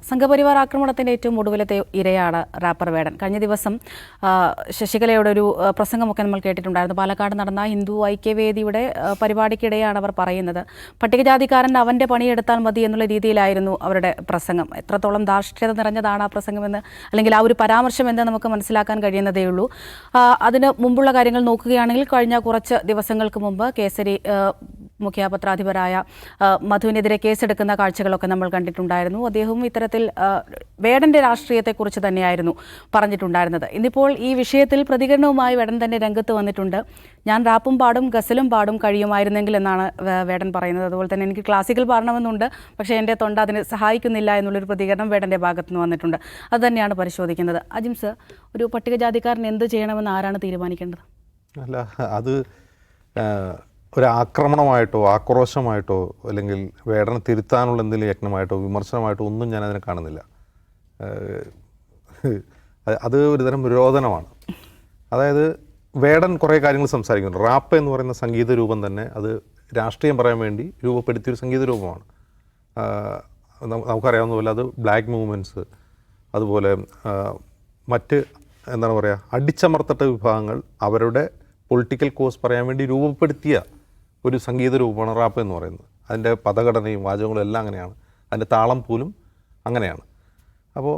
സംഘപരിവാർ ആക്രമണത്തിൻ്റെ ഏറ്റവും ഒടുവിലത്തെ ഇരയാണ് റാപ്പർ വേടൻ. കഴിഞ്ഞ ദിവസം ശശികലയുടെ ഒരു പ്രസംഗമൊക്കെ നമ്മൾ കേട്ടിട്ടുണ്ടായിരുന്നു. പാലക്കാട് നടന്ന ഹിന്ദു ഐക്യവേദിയുടെ പരിപാടിക്കിടെയാണ് അവർ പറയുന്നത്, പട്ടികജാതിക്കാരൻ അവൻ്റെ പണിയെടുത്താൽ മതി എന്നുള്ള രീതിയിലായിരുന്നു അവരുടെ പ്രസംഗം. എത്രത്തോളം ധാർഷ്ട്യത നിറഞ്ഞതാണ് ആ പ്രസംഗമെന്ന്, അല്ലെങ്കിൽ ആ ഒരു പരാമർശം എന്ന് നമുക്ക് മനസ്സിലാക്കാൻ കഴിയുന്നതേ ഉള്ളൂ. അതിന് മുമ്പുള്ള കാര്യങ്ങൾ നോക്കുകയാണെങ്കിൽ കഴിഞ്ഞ കുറച്ച് ദിവസങ്ങൾക്ക് മുമ്പ് കേസരി മുഖ്യ പത്രാധിപരായ മധുവിനെതിരെ കേസെടുക്കുന്ന കാഴ്ചകളൊക്കെ നമ്മൾ കണ്ടിട്ടുണ്ടായിരുന്നു. അദ്ദേഹവും ഇത്തരത്തിൽ വേടൻ്റെ രാഷ്ട്രീയത്തെക്കുറിച്ച് തന്നെയായിരുന്നു പറഞ്ഞിട്ടുണ്ടായിരുന്നത്. ഇന്നിപ്പോൾ ഈ വിഷയത്തിൽ പ്രതികരണവുമായി വേടൻ തന്നെ രംഗത്ത് വന്നിട്ടുണ്ട്. ഞാൻ റാപ്പും പാടും ഗസലും പാടും കഴിയുമായിരുന്നെങ്കിൽ എന്നാണ് വേടൻ പറയുന്നത്. അതുപോലെ തന്നെ എനിക്ക് ക്ലാസിക്കൽ പാടണമെന്നുണ്ട്, പക്ഷേ എൻ്റെ തൊണ്ട അതിന് സഹായിക്കുന്നില്ല എന്നുള്ളൊരു പ്രതികരണം വേടൻ്റെ ഭാഗത്തു നിന്ന് വന്നിട്ടുണ്ട്. അത് തന്നെയാണ് പരിശോധിക്കുന്നത്. അജിം സർ, ഒരു പട്ടികജാതിക്കാരൻ എന്ത് ചെയ്യണമെന്ന് ആരാണ് തീരുമാനിക്കേണ്ടത്? അല്ല, അത് ഒരാക്രമണമായിട്ടോ ആക്രോശമായിട്ടോ അല്ലെങ്കിൽ വേടനെ തിരുത്താനുള്ള എന്തെങ്കിലും യജ്ഞമായിട്ടോ വിമർശനമായിട്ടോ ഒന്നും ഞാൻ അതിനെ കാണുന്നില്ല. അത് ഒരുതരം വിരോധനമാണ്. അതായത് വേടൻ കുറേ കാര്യങ്ങൾ സംസാരിക്കുന്നുണ്ട്. റാപ്പ് എന്ന് പറയുന്ന സംഗീത രൂപം തന്നെ അത് രാഷ്ട്രീയം പറയാൻ വേണ്ടി രൂപപ്പെടുത്തിയൊരു സംഗീത രൂപമാണ്. നമുക്കറിയാവുന്ന പോലെ അത് ബ്ലാക്ക് മൂവ്മെൻറ്റ്സ്, അതുപോലെ മറ്റ് എന്താണ് പറയുക, അടിച്ചമർത്തട്ട വിഭാഗങ്ങൾ അവരുടെ പൊളിറ്റിക്കൽ കോസ് പറയാൻ വേണ്ടി രൂപപ്പെടുത്തിയ ഒരു സംഗീത രൂപമാണ് റാപ്പ് എന്ന് പറയുന്നത്. അതിൻ്റെ പദഘടനയും വാചകങ്ങളും എല്ലാം അങ്ങനെയാണ്, അതിൻ്റെ താളം പോലും അങ്ങനെയാണ്. അപ്പോൾ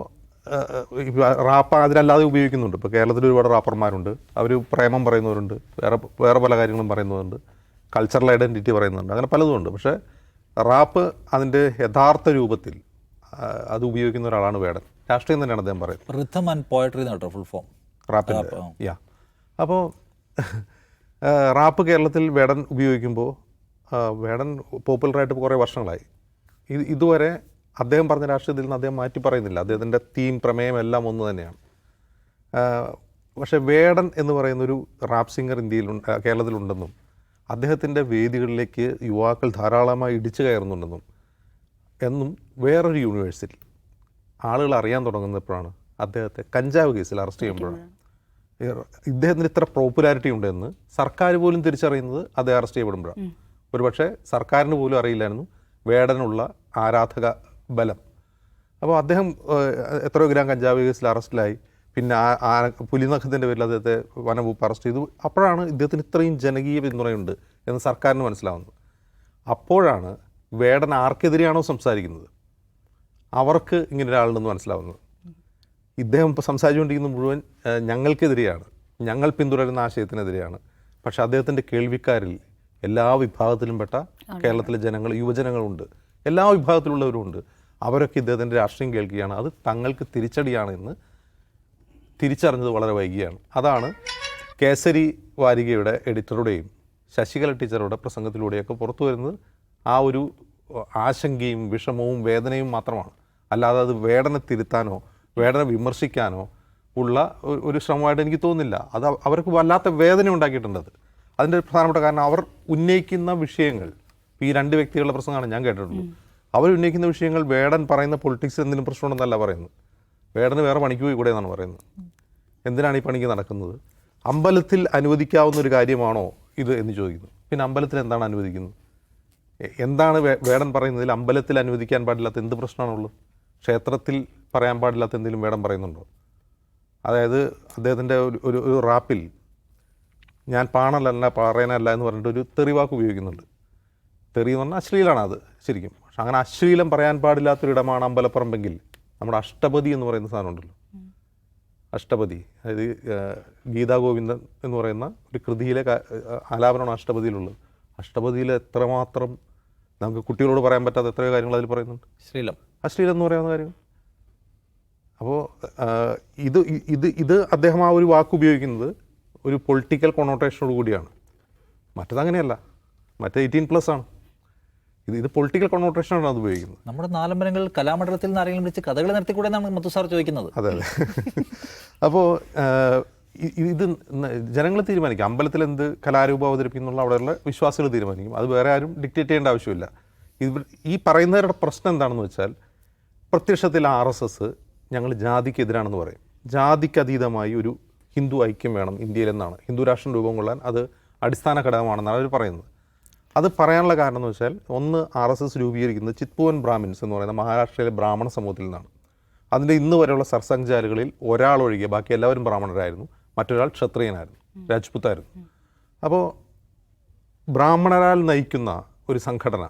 റാപ്പ് അതിലല്ലാതെ ഉപയോഗിക്കുന്നുണ്ട്. ഇപ്പോൾ കേരളത്തിൽ ഒരുപാട് റാപ്പർമാരുണ്ട്. അവർ പ്രേമം പറയുന്നവരുണ്ട്, വേറെ പല കാര്യങ്ങളും പറയുന്നവരുണ്ട്, കൾച്ചറൽ ഐഡൻറ്റിറ്റി പറയുന്നുണ്ട്, അങ്ങനെ പലതുമുണ്ട്. പക്ഷേ റാപ്പ് അതിൻ്റെ യഥാർത്ഥ രൂപത്തിൽ അത് ഉപയോഗിക്കുന്ന ഒരാളാണ് വേടൻ. രാഷ്ട്രീയം തന്നെയാണ് അദ്ദേഹം പറയുന്നത്. റിഥം ആൻഡ് പോയട്രി എന്നാണ് ഫുൾ ഫോം റാപ്പിൻ്റെ. യാ, അപ്പോൾ റാപ്പ് കേരളത്തിൽ വേടൻ ഉപയോഗിക്കുമ്പോൾ വേടൻ പോപ്പുലറായിട്ട് കുറേ വർഷങ്ങളായി. ഇതുവരെ അദ്ദേഹം പറഞ്ഞ രാഷ്ട്രീയത്തിൽ നിന്ന് അദ്ദേഹം മാറ്റി പറയുന്നില്ല. അദ്ദേഹത്തിൻ്റെ തീം, പ്രമേയം എല്ലാം ഒന്ന് തന്നെയാണ്. പക്ഷേ വേടൻ എന്ന് പറയുന്നൊരു റാപ്പ് സിംഗർ കേരളത്തിലുണ്ടെന്നും അദ്ദേഹത്തിൻ്റെ വേദികളിലേക്ക് യുവാക്കൾ ധാരാളമായി ഇടിച്ചു കയറുന്നുണ്ടെന്നും എന്നും വേറൊരു യൂണിവേഴ്സിറ്റി ആളുകൾ അറിയാൻ തുടങ്ങുന്നപ്പോഴാണ് അദ്ദേഹത്തെ കഞ്ചാവ് കേസിൽ അറസ്റ്റ് ചെയ്യുമ്പോഴാണ് ഇദ്ദേഹത്തിന് ഇത്ര പോപ്പുലാരിറ്റി ഉണ്ടെന്ന് സർക്കാർ പോലും തിരിച്ചറിയുന്നത് അദ്ദേഹം അറസ്റ്റ് ചെയ്യപ്പെടുമ്പോഴാണ്. ഒരുപക്ഷെ സർക്കാരിന് പോലും അറിയില്ലായിരുന്നു വേടനുള്ള ആരാധക ബലം. അപ്പോൾ അദ്ദേഹം എത്രയോ ഗ്രാം കഞ്ചാവ് കേസിൽ അറസ്റ്റിലായി. പിന്നെ പുലിനഖത്തിൻ്റെ പേരിൽ അദ്ദേഹത്തെ വനംവകുപ്പ് അറസ്റ്റ് ചെയ്തു. അപ്പോഴാണ് ഇദ്ദേഹത്തിന് ഇത്രയും ജനകീയ പിന്തുണയുണ്ട് എന്ന് സർക്കാരിന് മനസ്സിലാവുന്നത്. അപ്പോഴാണ് വേടൻ ആർക്കെതിരെയാണോ സംസാരിക്കുന്നത് അവർക്ക് ഇങ്ങനെ ഒരാളുണ്ടെന്ന് മനസ്സിലാവുന്നത്. ഇദ്ദേഹം ഇപ്പോൾ സംസാരിച്ചുകൊണ്ടിരിക്കുന്നത് മുഴുവൻ ഞങ്ങൾക്കെതിരെയാണ്, ഞങ്ങൾ പിന്തുടരുന്ന ആശയത്തിനെതിരെയാണ്. പക്ഷേ അദ്ദേഹത്തിൻ്റെ കേൾവിക്കാരിൽ എല്ലാ വിഭാഗത്തിലും പെട്ട കേരളത്തിലെ ജനങ്ങൾ, യുവജനങ്ങളുണ്ട്, എല്ലാ വിഭാഗത്തിലുള്ളവരുമുണ്ട്. അവരൊക്കെ ഇദ്ദേഹത്തിൻ്റെ രാഷ്ട്രീയം കേൾക്കുകയാണ്. അത് തങ്ങൾക്ക് തിരിച്ചടിയാണ് എന്ന് തിരിച്ചറിഞ്ഞത് വളരെ വൈകിയാണ്. അതാണ് കേസരി വാരികയുടെ എഡിറ്ററുടെയും ശശികല ടീച്ചറുടെ പ്രസംഗത്തിലൂടെയൊക്കെ പുറത്തു വരുന്നത്. ആ ഒരു ആശങ്കയും വിഷമവും വേദനയും മാത്രമാണ്. അല്ലാതെ അത് വേടനെ തിരുത്താനോ വേടനെ വിമർശിക്കാനോ ഉള്ള ഒരു ശ്രമമായിട്ട് എനിക്ക് തോന്നുന്നില്ല. അത് അവർക്ക് വല്ലാത്ത വേദന ഉണ്ടാക്കിയിട്ടുണ്ട്. അതിൻ്റെ പ്രധാനപ്പെട്ട കാരണം അവർ ഉന്നയിക്കുന്ന വിഷയങ്ങൾ, ഈ രണ്ട് വ്യക്തികളുടെ പ്രസംഗമാണ് ഞാൻ കേട്ടിട്ടുള്ളൂ. അവർ ഉന്നയിക്കുന്ന വിഷയങ്ങൾ വേടൻ പറയുന്ന പൊളിറ്റിക്സ് എന്തെങ്കിലും പ്രശ്നമുണ്ടെന്നല്ല പറയുന്നത്. വേടന് വേറെ പണിക്ക് പോയി കൂടെ എന്നാണ് പറയുന്നത്. എന്തിനാണ് ഈ പണിക്ക് നടക്കുന്നത്? അമ്പലത്തിൽ അനുവദിക്കാവുന്ന ഒരു കാര്യമാണോ ഇത് എന്ന് ചോദിക്കുന്നു. പിന്നെ അമ്പലത്തിൽ എന്താണ് അനുവദിക്കുന്നത്? എന്താണ് വേടൻ പറയുന്നതിൽ അമ്പലത്തിൽ അനുവദിക്കാൻ പാടില്ലാത്ത എന്ത് പ്രശ്നമാണുള്ളത്? ക്ഷേത്രത്തിൽ പറയാൻ പാടില്ലാത്ത എന്തെങ്കിലും വേടൻ പറയുന്നുണ്ടോ? അതായത് അദ്ദേഹത്തിൻ്റെ ഒരു റാപ്പിൽ ഞാൻ പാണലല്ല പറയാനല്ല എന്ന് പറഞ്ഞിട്ട് ഒരു തെറി വാക്ക് ഉപയോഗിക്കുന്നുണ്ട്. തെറി എന്ന് പറഞ്ഞാൽ അശ്ലീലാണ് അത് ശരിക്കും. പക്ഷെ അങ്ങനെ അശ്ലീലം പറയാൻ പാടില്ലാത്തൊരിടമാണ് അമ്പലപ്പറമ്പെങ്കിൽ നമ്മുടെ അഷ്ടപതി എന്ന് പറയുന്ന സാധനം ഉണ്ടല്ലോ, അഷ്ടപതി. അതായത് ഗീതാ ഗോവിന്ദൻ എന്ന് പറയുന്ന ഒരു കൃതിയിലെ ആലാപനമാണ് അഷ്ടപതിയിലുള്ളത്. അഷ്ടപതിയിൽ എത്രമാത്രം നമുക്ക് കുട്ടികളോട് പറയാൻ പറ്റാത്ത എത്രയോ കാര്യങ്ങൾ അതിൽ പറയുന്നുണ്ട്. അശ്ലീലം എന്ന് പറയുന്ന കാര്യം. അപ്പോൾ ഇത് അദ്ദേഹം ആ ഒരു വാക്ക് ഉപയോഗിക്കുന്നത് ഒരു പൊളിറ്റിക്കൽ കൊണോട്ടേഷനോട് കൂടിയാണ്. മറ്റതങ്ങനെയല്ല, മറ്റേ 18+ ആണ്. ഇത് പൊളിറ്റിക്കൽ കൊണോട്ടേഷനാണ് അത് ഉപയോഗിക്കുന്നത്. നമ്മുടെ നാലമ്പലങ്ങളിൽ കലാമണ്ഡലത്തിൽ നിന്ന് ആരെങ്കിലും വിളിച്ച് കഥകൾ നടത്തിക്കൂടെ എന്നാണ് മധു സാർ ചോദിക്കുന്നത്. അതെ. അപ്പോൾ ഇത് ജനങ്ങൾ തീരുമാനിക്കും. അമ്പലത്തിൽ എന്ത് കലാരൂപം അവതരിപ്പിക്കുന്നുള്ള അവിടെയുള്ള വിശ്വാസികൾ തീരുമാനിക്കും. അത് വേറെ ആരും ഡിക്റ്റേറ്റ് ചെയ്യേണ്ട ആവശ്യമില്ല. ഈ പറയുന്നവരുടെ പ്രശ്നം എന്താണെന്ന് വെച്ചാൽ, പ്രത്യക്ഷത്തിൽ RSS ഞങ്ങൾ ജാതിക്കെതിരാണെന്ന് പറയും. ജാതിക്കതീതമായി ഒരു ഹിന്ദു ഐക്യം വേണം ഇന്ത്യയിലെന്നാണ്, ഹിന്ദു രാഷ്ട്രം രൂപം കൊള്ളാൻ അത് അടിസ്ഥാന ഘടകമാണെന്നാണ് അവർ പറയുന്നത്. അത് പറയാനുള്ള കാരണം എന്ന് വെച്ചാൽ ഒന്ന് RSS രൂപീകരിക്കുന്നത് ചിത്പൂവൻ ബ്രാഹ്മിൻസ് എന്ന് പറയുന്ന മഹാരാഷ്ട്രയിലെ ബ്രാഹ്മണ സമൂഹത്തിൽ നിന്നാണ്. അതിൻ്റെ ഇന്ന് വരെയുള്ള സർസംഘചാരികളിൽ ഒരാളൊഴികെ ബാക്കി എല്ലാവരും ബ്രാഹ്മണരായിരുന്നു, മറ്റൊരാൾ ക്ഷത്രിയനായിരുന്നു, രാജ്പുത്തായിരുന്നു. അപ്പോൾ ബ്രാഹ്മണരാൽ നയിക്കുന്ന ഒരു സംഘടന,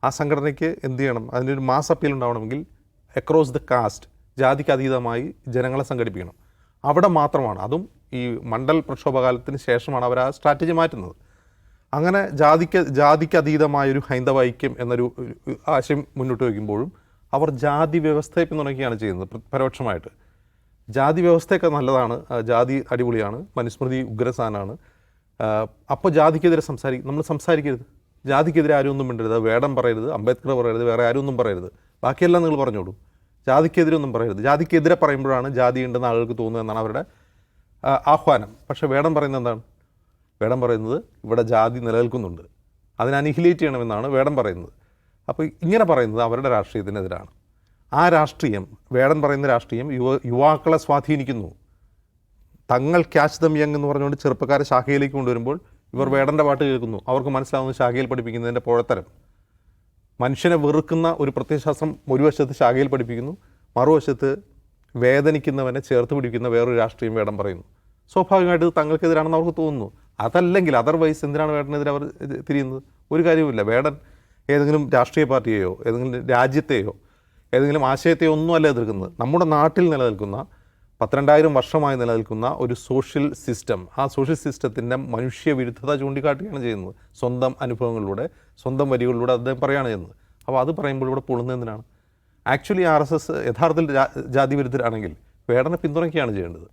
ആ സംഘടനയ്ക്ക് എന്ത് ചെയ്യണം, അതിനൊരു മാസ് അപ്പീൽ ഉണ്ടാവണമെങ്കിൽ അക്രോസ് ദ കാസ്റ്റ്, ജാതിക്ക് അതീതമായി ജനങ്ങളെ സംഘടിപ്പിക്കണം. അവിടെ മാത്രമാണ്, അതും ഈ മണ്ഡൽ പ്രക്ഷോഭകാലത്തിന് ശേഷമാണ് അവർ ആ സ്ട്രാറ്റജി മാറ്റുന്നത്. അങ്ങനെ ജാതിക്ക് അതീതമായൊരു ഹൈന്ദവ ഐക്യം എന്നൊരു ആശയം മുന്നോട്ട് വയ്ക്കുമ്പോഴും അവർ ജാതി വ്യവസ്ഥയെ പിന്തുണയ്ക്കുകയാണ് ചെയ്യുന്നത് പരോക്ഷമായിട്ട്. ജാതി വ്യവസ്ഥയൊക്കെ നല്ലതാണ്, ജാതി അടിപൊളിയാണ്, മനുസ്മൃതി ഉഗ്രസാനാണ്. അപ്പോൾ ജാതിക്കെതിരെ നമ്മൾ സംസാരിക്കരുത്, ജാതിക്കെതിരെ ആരും ഒന്നും മിണ്ടരുത്, വേടൻ പറയരുത്, അംബേദ്കർ പറയരുത്, വേറെ ആരും ഒന്നും പറയരുത്, ബാക്കിയെല്ലാം നിങ്ങൾ പറഞ്ഞോളൂ, ജാതിക്കെതിരെ ഒന്നും പറയരുത്. ജാതിക്കെതിരെ പറയുമ്പോഴാണ് ജാതി ഉണ്ടെന്ന് ആളുകൾക്ക് തോന്നുന്നത് എന്നാണ് അവരുടെ ആഹ്വാനം. പക്ഷേ വേടൻ പറയുന്നത് എന്താണ്? വേടൻ പറയുന്നത് ഇവിടെ ജാതി നിലനിൽക്കുന്നുണ്ട്, അതിനെ അനിഹിലേറ്റ് ചെയ്യണമെന്നാണ് വേടൻ പറയുന്നത്. അപ്പോൾ ഇങ്ങനെ പറയുന്നത് അവരുടെ രാഷ്ട്രീയത്തിനെതിരാണ്. ആ രാഷ്ട്രീയം, വേടൻ പറയുന്ന രാഷ്ട്രീയം യുവാക്കളെ സ്വാധീനിക്കുന്നു. തങ്ങൾ ക്യാച്ച് ദം യങ് എന്ന് പറഞ്ഞുകൊണ്ട് ചെറുപ്പക്കാരെ ശാഖയിലേക്ക് കൊണ്ടുവരുമ്പോൾ ഇവർ വേടൻ്റെ പാട്ട് കേൾക്കുന്നു. അവർക്ക് മനസ്സിലാവുന്ന ശാഖയിൽ പഠിപ്പിക്കുന്നതിൻ്റെ പോഴത്തരം. മനുഷ്യനെ വെറുക്കുന്ന ഒരു പ്രത്യയശാസ്ത്രം ഒരു വശത്ത് ശാഖയിൽ പഠിപ്പിക്കുന്നു, മറുവശത്ത് വേദനിക്കുന്നവനെ ചേർത്ത് പിടിക്കുന്ന വേറൊരു രാഷ്ട്രീയം വേടൻ പറയുന്നു. സ്വാഭാവികമായിട്ട് തങ്ങൾക്കെതിരാണെന്ന് അവർക്ക് തോന്നുന്നു. അതല്ലെങ്കിൽ അതർവൈസ് എന്തിനാണ് വേടനെതിരെ അവർ തിരിയുന്നത്? ഒരു കാര്യവുമില്ല. വേടൻ ഏതെങ്കിലും രാഷ്ട്രീയ പാർട്ടിയെയോ ഏതെങ്കിലും രാജ്യത്തെയോ ഏതെങ്കിലും ആശയത്തെയോ ഒന്നുമല്ല എതിർക്കുന്നത്. നമ്മുടെ നാട്ടിൽ നിലനിൽക്കുന്ന 12,000 വർഷമായി നിലനിൽക്കുന്ന ഒരു സോഷ്യൽ സിസ്റ്റം, ആ സോഷ്യൽ സിസ്റ്റത്തിൻ്റെ മനുഷ്യവിരുദ്ധത ചൂണ്ടിക്കാട്ടുകയാണ് ചെയ്യുന്നത്. സ്വന്തം അനുഭവങ്ങളിലൂടെ, സ്വന്തം വരികളിലൂടെ അദ്ദേഹം പറയുകയാണ് ചെയ്യുന്നത്. അപ്പോൾ അത് പറയുമ്പോൾ ഇവിടെ പൊളുന്നത് എന്തിനാണ്? ആക്ച്വലി RSS യഥാർത്ഥത്തിൽ ജാതി വിരുദ്ധരാണെങ്കിൽ വേടനെ പിന്തുണയ്ക്കുകയാണ് ചെയ്യേണ്ടത്.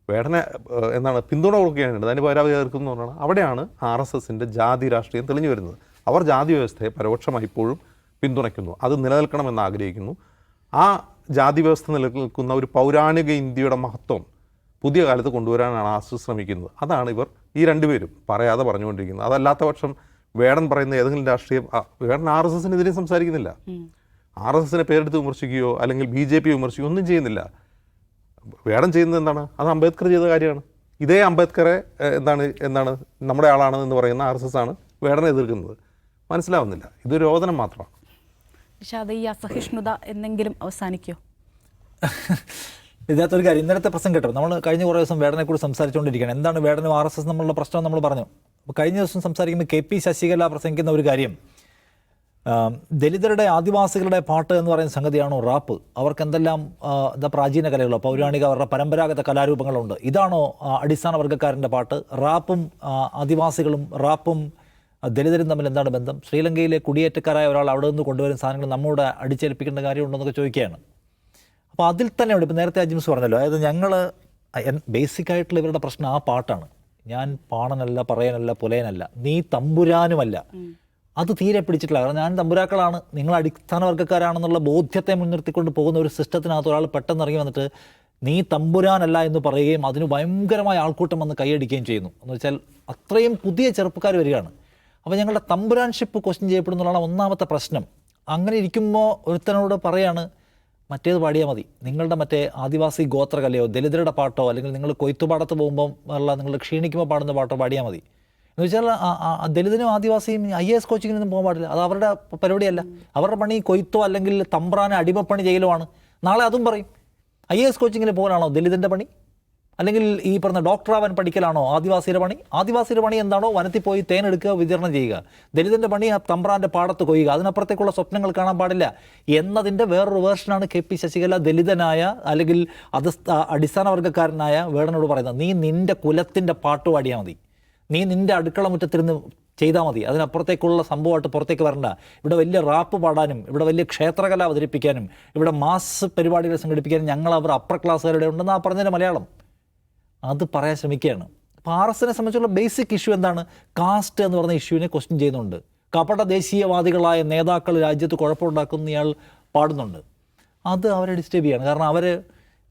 വേടനെ പിന്തുണ കൊടുക്കുകയാണ് ചെയ്യേണ്ടത്. അതിന് പരാതി എതിർക്കുന്നു എന്ന് പറഞ്ഞാൽ അവിടെയാണ് RSSൻ്റെ ജാതി രാഷ്ട്രീയം തെളിഞ്ഞു വരുന്നത്. അവർ ജാതി വ്യവസ്ഥയെ പരോക്ഷമായി ഇപ്പോഴും പിന്തുണയ്ക്കുന്നു, അത് നിലനിൽക്കണമെന്ന് ആഗ്രഹിക്കുന്നു. ആ ജാതി വ്യവസ്ഥ നിലനിൽക്കുന്ന ഒരു പൗരാണിക ഇന്ത്യയുടെ മഹത്വം പുതിയ കാലത്ത് കൊണ്ടുവരാനാണ് RSS ശ്രമിക്കുന്നത്. അതാണ് ഇവർ ഈ രണ്ടുപേരും പറയാതെ പറഞ്ഞുകൊണ്ടിരിക്കുന്നത്. അതല്ലാത്ത പക്ഷം വേടൻ പറയുന്ന ഏതെങ്കിലും രാഷ്ട്രീയം, വേടൻ RSSനെതിരെ സംസാരിക്കുന്നില്ല, RSSനെ പേരെടുത്ത് വിമർശിക്കുകയോ അല്ലെങ്കിൽ BJP വിമർശിക്കുകയോ ഒന്നും ചെയ്യുന്നില്ല. വേടൻ ചെയ്യുന്നത് എന്താണ്? അത് അംബേദ്കർ ചെയ്ത കാര്യമാണ്. ഇതേ അംബേദ്കറെ എന്താണ് നമ്മുടെ ആളാണ് എന്ന് പറയുന്ന RSS ആണ് വേടനെ എതിർക്കുന്നത്. മനസ്സിലാവുന്നില്ല, ഇതൊരു രോദനം മാത്രമാണ്. പക്ഷേ അത് ഈ അസഹിഷ്ണുത എന്നെങ്കിലും അവസാനിക്കുമോ? ഇതിനകത്തൊരു കാര്യം, ഇന്നലത്തെ പ്രസംഗം കേട്ടോ, നമ്മൾ കഴിഞ്ഞ കുറേ ദിവസം വേടനെക്കുറിച്ച് സംസാരിച്ചുകൊണ്ടിരിക്കുകയാണ്. എന്താണ് വേടനും RSS നമ്മളുടെ പ്രശ്നം നമ്മൾ പറഞ്ഞു. അപ്പോൾ കഴിഞ്ഞ ദിവസം സംസാരിക്കുമ്പോൾ KP ശശികല പ്രസംഗിക്കുന്ന ഒരു കാര്യം, ദലിതരുടെ ആദിവാസികളുടെ പാട്ട് എന്ന് പറയുന്ന സംഗതിയാണോ റാപ്പ്? അവർക്ക് എന്തെല്ലാം പ്രാചീന കലകളോ പൗരാണിക അവരുടെ പരമ്പരാഗത കലാരൂപങ്ങളുണ്ട്, ഇതാണോ അടിസ്ഥാന വർഗ്ഗക്കാരൻ്റെ പാട്ട്? റാപ്പും ആദിവാസികളും റാപ്പും ദലിതരും തമ്മിൽ എന്താണ് ബന്ധം? ശ്രീലങ്കയിലെ കുടിയേറ്റക്കാരായ ഒരാൾ അവിടെ നിന്ന് കൊണ്ടുവരുന്ന സാധനങ്ങൾ നമ്മോട് അടിച്ചേൽപ്പിക്കേണ്ട കാര്യമുണ്ടെന്നൊക്കെ ചോദിക്കുകയാണ്. അപ്പോൾ അതിൽ തന്നെയുണ്ട്. ഇപ്പോൾ നേരത്തെ അജിംസ് പറഞ്ഞല്ലോ, അതായത് ഞങ്ങൾ ബേസിക്കായിട്ടുള്ള ഇവരുടെ പ്രശ്നം ആ പാട്ടാണ്. ഞാൻ പാണനല്ല, പറയനല്ല, പുലയനല്ല, നീ തമ്പുരാനുമല്ല. അത് തീരെ പിടിച്ചിട്ടില്ല. കാരണം ഞാൻ തമ്പുരാക്കളാണ്, നിങ്ങൾ അടിസ്ഥാന വർഗ്ഗക്കാരാണെന്നുള്ള ബോധ്യത്തെ മുൻനിർത്തിക്കൊണ്ട് പോകുന്ന ഒരു സിസ്റ്റത്തിനകത്ത് ഒരാൾ പെട്ടെന്ന് ഇറങ്ങി വന്നിട്ട് നീ തമ്പുരാനല്ല എന്ന് പറയുകയും അതിന് ഭയങ്കരമായ ആൾക്കൂട്ടം വന്ന് കൈയടിക്കുകയും ചെയ്യുന്നു. എന്ന് വെച്ചാൽ അത്രയും പുതിയ ചെറുപ്പക്കാർ വരികയാണ്. അപ്പോൾ ഞങ്ങളുടെ തമ്പുരാൻഷിപ്പ് ക്വസ്റ്റ്യൻ ചെയ്യപ്പെടുന്നതാണ് ഒന്നാമത്തെ പ്രശ്നം. അങ്ങനെ ഇരിക്കുമ്പോൾ ഒരുത്തനോട് പറയാണ് മറ്റേത് പാടിയാൽ മതി, നിങ്ങളുടെ മറ്റേ ആദിവാസി ഗോത്രകലയോ ദലിതരുടെ പാട്ടോ അല്ലെങ്കിൽ നിങ്ങൾ കൊയ്ത്തുപാടത്ത് പോകുമ്പോൾ ഉള്ള നിങ്ങൾ ക്ഷീണിക്കുമ്പോൾ പാടുന്ന പാട്ടോ പാടിയാൽ മതി എന്ന് വെച്ചാൽ ദലിതനും ആദിവാസിയും IAS കോച്ചിങ്ങിനൊന്നും പോകാൻ പാടില്ല. അത് അവരുടെ പരിപാടിയല്ല. അവരുടെ പണി കൊയ്ത്തോ അല്ലെങ്കിൽ തമ്പ്രാനെ അടിമപ്പണി ചെയ്യലുമാണ്. നാളെ അതും പറയും IAS കോച്ചിങ്ങിന് പോകാനാണോ ദലിതൻ്റെ പണി? അല്ലെങ്കിൽ ഈ പറഞ്ഞ ഡോക്ടറാവാൻ പഠിക്കലാണോ ആദിവാസിയുടെ പണി? ആദിവാസിയുടെ പണി എന്താണോ വനത്തിൽ പോയി തേനെടുക്കുക, വിതരണം ചെയ്യുക. ദലിതൻ്റെ പണി ആ തമ്പ്രാൻ്റെ പാടത്ത് കൊയ്യുക. അതിനപ്പുറത്തേക്കുള്ള സ്വപ്നങ്ങൾ കാണാൻ പാടില്ല എന്നതിൻ്റെ വേറൊരു വേർഷനാണ് KP ശശികല ദലിതനായ അല്ലെങ്കിൽ അത് അടിസ്ഥാന വർഗ്ഗക്കാരനായ വേടനോട് പറയുന്നത്. നീ നിൻ്റെ കുലത്തിൻ്റെ പാട്ട് പാടിയാൽ മതി, നീ നിൻ്റെ അടുക്കള മുറ്റത്തിരുന്ന് ചെയ്താൽ മതി, അതിനപ്പുറത്തേക്കുള്ള സംഭവമായിട്ട് പുറത്തേക്ക് വരണ്ട. ഇവിടെ വലിയ റാപ്പ് പാടാനും ഇവിടെ വലിയ ക്ഷേത്രകല അവതരിപ്പിക്കാനും ഇവിടെ മാസ് പരിപാടികൾ സംഘടിപ്പിക്കാനും ഞങ്ങൾ അവർ അപ്പർ ക്ലാസ്സുകാരുടെ ഉണ്ടെന്ന് ആ പറഞ്ഞതിൻ്റെ മലയാളം അത് പറയാൻ ശ്രമിക്കുകയാണ്. അപ്പോൾ RSSനെ സംബന്ധിച്ചുള്ള ബേസിക് ഇഷ്യൂ എന്താണ്? കാസ്റ്റ് എന്ന് പറഞ്ഞ ഇഷ്യൂവിനെ ക്വസ്റ്റ്യൻ ചെയ്യുന്നുണ്ട്. കപട ദേശീയവാദികളായ നേതാക്കൾ രാജ്യത്ത് കുഴപ്പമുണ്ടാക്കുന്ന ഇയാൾ പാടുന്നുണ്ട്. അത് അവരെ ഡിസ്റ്റർബ് ചെയ്യാണ്. കാരണം അവർ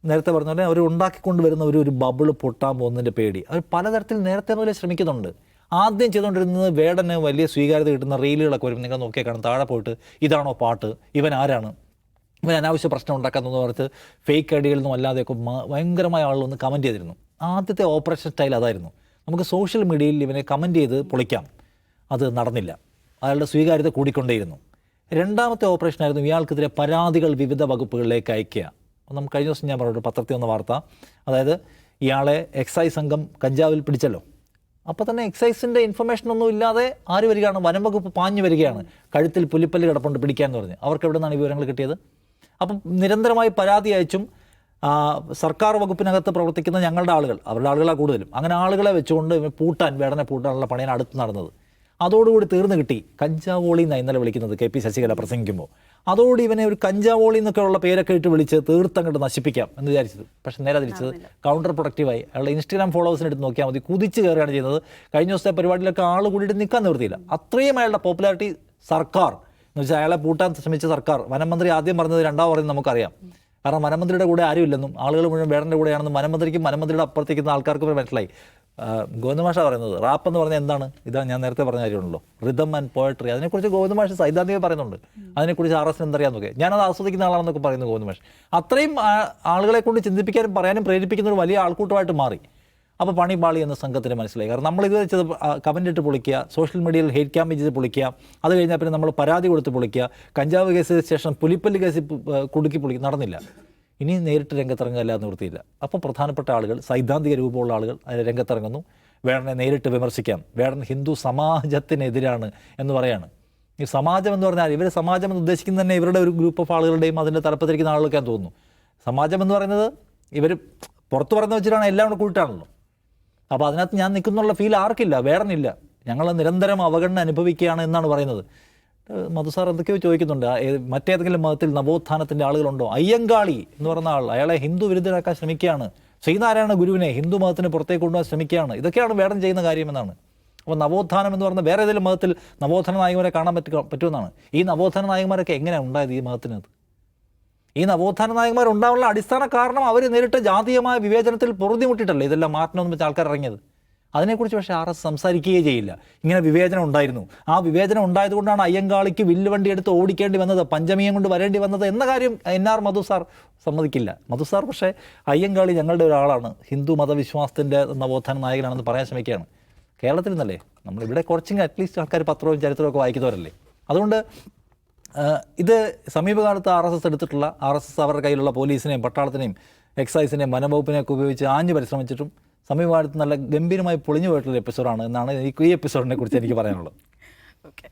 നേരത്തെ പറഞ്ഞ പോലെ അവർ ഉണ്ടാക്കിക്കൊണ്ട് വരുന്ന ഒരു ബബിള് പൊട്ടാൻ പോകുന്നതിൻ്റെ പേടി അവർ പലതരത്തിൽ നേരത്തെ മുതലേ ശ്രമിക്കുന്നുണ്ട്. ആദ്യം ചെയ്തുകൊണ്ടിരുന്നത് വേടന് വലിയ സ്വീകാര്യത കിട്ടുന്ന റീലുകളൊക്കെ വരും. നിങ്ങൾ നോക്കിയാൽ കാണും, താഴെ പോയിട്ട് ഇതാണോ പാട്ട്, ഇവൻ ആരാണ്, ഇവൻ അനാവശ്യ പ്രശ്നം ഉണ്ടാക്കാമെന്ന് പറഞ്ഞിട്ട് ഫേക്ക് ഐഡികളിൽ നിന്നും അല്ലാതെയൊക്കെ ഭയങ്കരമായ ആളുകളൊന്ന് കമൻറ്റ് ചെയ്തിരുന്നു. ആദ്യത്തെ ഓപ്പറേഷൻ സ്റ്റൈൽ അതായിരുന്നു. നമുക്ക് സോഷ്യൽ മീഡിയയിൽ ഇവനെ കമൻറ്റ് ചെയ്ത് പൊളിക്കാം. അത് നടന്നില്ല. അയാളുടെ സ്വീകാര്യത കൂടിക്കൊണ്ടേയിരുന്നു. രണ്ടാമത്തെ ഓപ്പറേഷനായിരുന്നു ഇയാൾക്കെതിരെ പരാതികൾ വിവിധ വകുപ്പുകളിലേക്ക് അയക്കുക. നമുക്ക് കഴിഞ്ഞ ദിവസം ഞാൻ പറഞ്ഞു പത്രത്തിൽ വന്ന വാർത്ത, അതായത് ഇയാളെ എക്സൈസ് സംഘം കഞ്ചാവിൽ പിടിച്ചല്ലോ. അപ്പോൾ തന്നെ എക്സൈസിൻ്റെ ഇൻഫർമേഷനൊന്നും ഇല്ലാതെ ആര് വരികയാണ്? വനം വകുപ്പ് പാഞ്ഞു വരികയാണ്. കഴുത്തിൽ പുലിപ്പല്ല് കിടപ്പുണ്ട് പിടിക്കാമെന്ന് പറഞ്ഞ്. അവർക്ക് എവിടെ നിന്നാണ് ഈ വിവരങ്ങൾ കിട്ടിയത്? അപ്പം നിരന്തരമായി പരാതി അയച്ചും സർക്കാർ വകുപ്പിനകത്ത് പ്രവർത്തിക്കുന്ന ഞങ്ങളുടെ ആളുകൾ, അവരുടെ ആളുകളാണ് കൂടുതലും, അങ്ങനെ ആളുകളെ വെച്ചുകൊണ്ട് വേടനെ പൂട്ടാനുള്ള പണിയാണ് അടുത്ത് നടന്നത്. അതോടുകൂടി തീർന്നു കിട്ടി. കഞ്ചാവോളി എന്നാണ് ഇന്നലെ വിളിക്കുന്നത് KP ശശികല പ്രസംഗിക്കുമ്പോൾ. അതോടുകൂടി ഇവനെ ഒരു കഞ്ചാവോളി എന്നൊക്കെ ഉള്ള പേരൊക്കെ ഇട്ട് വിളിച്ച് തീർത്തങ്ങോട്ട് നശിപ്പിക്കാം എന്ന് വിചാരിച്ചത്. പക്ഷേ നേരെ തിരിച്ചത് കൗണ്ടർ പ്രൊഡക്റ്റീവായി. അയാളുടെ ഇൻസ്റ്റാഗ്രാം ഫോളോവേഴ്സിന് എടുത്ത് നോക്കിയാൽ മതി, കുതിച്ച് കയറുകയാണ് ചെയ്യുന്നത്. കഴിഞ്ഞ ദിവസത്തെ പരിപാടിയിലൊക്കെ ആൾ കൂടിയിട്ട് നിൽക്കാൻ നിർത്തിയില്ല. അത്രയും അയാളുടെ പോപ്പുലാരിറ്റി സർക്കാർ എന്ന് വെച്ചാൽ അയാളെ പൂട്ടാൻ ശ്രമിച്ച സർക്കാർ. വനമന്ത്രി ആദ്യം പറഞ്ഞത് രണ്ടാമത് പറയുന്നത് നമുക്കറിയാം. കാരണം വനമന്ത്രിയുടെ കൂടെ ആരുമില്ലെന്നും ആളുകൾ മുഴുവൻ വേടൻ്റെ കൂടെയാണെന്നും വനമന്ത്രിക്കും വനമന്ത്രിയുടെ അപ്പുറത്തേക്കുന്ന ആൾക്കാർക്ക് മനസ്സിലായി. ഗോവിന്ദമാഷ പറയുന്നത് റാപ്പ് എന്ന് പറഞ്ഞാൽ എന്താണ്? ഇതാണ് ഞാൻ നേരത്തെ പറഞ്ഞ കാര്യമാണല്ലോ, റിതം ആൻഡ് പോയട്രി. അതിനെക്കുറിച്ച് ഗോവിന്ദമാഷ് സൈദ്ധാന്തികം പറയുന്നുണ്ട്. അതിനെക്കുറിച്ച് RS എന്തറിയാമെന്നൊക്കെ ഞാനത് ആസ്വദിക്കുന്ന ആളാണെന്നൊക്കെ പറയുന്നു ഗോവിന്ദമാഷ്. അത്രയും ആളുകളെ കൊണ്ട് ചിന്തിപ്പിക്കാനും പറയാനും പ്രേരിപ്പിക്കുന്ന ഒരു വലിയ ആൾക്കൂട്ടമായിട്ട് മാറി. അപ്പോൾ പണി പാളി എന്ന സംഘത്തിന് മനസ്സിലായി. കാരണം നമ്മൾ ഇത് വെച്ചത് കമൻ്റ് ഇട്ട് പൊളിക്കുക, സോഷ്യൽ മീഡിയയിൽ ഹെയ്റ്റ് ക്യാമ്പയിൻ ചെയ്ത് പൊളിക്കുക, അത് കഴിഞ്ഞാൽ പിന്നെ നമ്മൾ പരാതി കൊടുത്ത് പൊളിക്കുക, കഞ്ചാവ് കേസ് ശേഷം പുലിപ്പല്ല് കേസ് കുടുക്കി പൊളിക്കുക, നടന്നില്ല. ഇനി നേരിട്ട് രംഗത്തിറങ്ങുകയല്ലാതെ നിവൃത്തിയില്ല. അപ്പോൾ പ്രധാനപ്പെട്ട ആളുകൾ, സൈദ്ധാന്തിക രൂപമുള്ള ആളുകൾ അതിന് രംഗത്തിറങ്ങുന്നു. വേടനെ നേരിട്ട് വിമർശിക്കാം, വേടൻ ഹിന്ദു സമാജത്തിനെതിരാണ് എന്ന് പറയാണ്. ഈ സമാജം എന്ന് പറഞ്ഞാൽ ഇവർ സമാജം എന്ന് ഉദ്ദേശിക്കുന്നത് തന്നെ ഇവരുടെ ഒരു ഗ്രൂപ്പ് ഓഫ് ആളുകളുടെയും അതിൻ്റെ തലപ്പത്തിരിക്കുന്ന ആളുകൾക്കാൻ തോന്നുന്നു. സമാജം എന്ന് പറയുന്നത് ഇവർ പുറത്ത് പറഞ്ഞു വെച്ചിട്ടാണ്, എല്ലാം കൂടെ കൂട്ടാണല്ലോ. അപ്പോൾ അതിനകത്ത് ഞാൻ നിൽക്കുന്നുള്ള ഫീൽ ആർക്കില്ല, വേടനില്ല. ഞങ്ങൾ നിരന്തരം അവഗണന അനുഭവിക്കുകയാണ് എന്നാണ് പറയുന്നത്. മധുസാർ എന്തൊക്കെയോ ചോദിക്കുന്നുണ്ട്, മറ്റേതെങ്കിലും മതത്തിൽ നവോത്ഥാനത്തിൻ്റെ ആളുകളുണ്ടോ? അയ്യങ്കാളി എന്ന് പറഞ്ഞ ആൾ, അയാളെ ഹിന്ദു വിരുദ്ധരാക്കാൻ ശ്രമിക്കുകയാണ്. ശ്രീനാരായണ ഗുരുവിനെ ഹിന്ദു മതത്തിന് പുറത്തേക്ക് കൊണ്ടുപോകാൻ ശ്രമിക്കുകയാണ്. ഇതൊക്കെയാണ് വേടൻ ചെയ്യുന്ന കാര്യമെന്നാണ്. അപ്പോൾ നവോത്ഥാനം എന്ന് പറഞ്ഞാൽ വേറെ ഏതെങ്കിലും മതത്തിൽ നവോത്ഥാന നായകന്മാരെ കാണാൻ പറ്റുമെന്നാണ്. ഈ നവോത്ഥാന നായകന്മാരൊക്കെ എങ്ങനെയാണ് ഉണ്ടായത് ഈ മതത്തിനകത്ത്? ഈ നവോത്ഥാന നായകന്മാർ ഉണ്ടാവാനുള്ള അടിസ്ഥാന കാരണം അവർ നേരിട്ട് ജാതീയമായ വിവേചനത്തിൽ പൊറുതിമുട്ടിയിട്ടല്ലേ ഇതെല്ലാം മാറ്റണമെന്ന് വെച്ചാൽ ആൾക്കാർ ഇറങ്ങിയത്. അതിനെക്കുറിച്ച് പക്ഷേ RS സംസാരിക്കുകയേ ചെയ്യില്ല. ഇങ്ങനെ വിവേചനം ഉണ്ടായിരുന്നു, ആ വിവേചനം ഉണ്ടായതുകൊണ്ടാണ് അയ്യങ്കാളിക്ക് വില്ലുവണ്ടി എടുത്ത് ഓടിക്കേണ്ടി വന്നത്, പഞ്ചമിയം കൊണ്ട് വരേണ്ടി വന്നത് എന്ന കാര്യം NR മധുസാർ സമ്മതിക്കില്ല. മധുസാർ പക്ഷേ അയ്യങ്കാളി ഞങ്ങളുടെ ഒരാളാണ്, ഹിന്ദു മതവിശ്വാസത്തിൻ്റെ നവോത്ഥാന നായകനാണെന്ന് പറയാൻ ശ്രമിക്കുകയാണ്. കേരളത്തിൽ നിന്നല്ലേ, നമ്മളിവിടെ കുറച്ചെങ്കിൽ അറ്റ്ലീസ്റ്റ് ആൾക്കാർ പത്രവും ചരിത്രവും ഒക്കെ വായിക്കുന്നവരല്ലേ. അതുകൊണ്ട് ഇത് സമീപകാലത്ത് RSS എടുത്തിട്ടുള്ള, RSS അവരുടെ കയ്യിലുള്ള പോലീസിനെയും പട്ടാളത്തിനെയും എക്സൈസിനെയും വനംവകുപ്പിനെയൊക്കെ ഉപയോഗിച്ച് ആഞ്ഞ് പരിശ്രമിച്ചിട്ടും സമീപകാലത്ത് നല്ല ഗംഭീരമായി പൊളിഞ്ഞു പോയിട്ടുള്ള എപ്പിസോഡാണ് എന്നാണ് ഈ എപ്പിസോഡിനെ കുറിച്ച് എനിക്ക് പറയാനുള്ളത്. ഓക്കെ.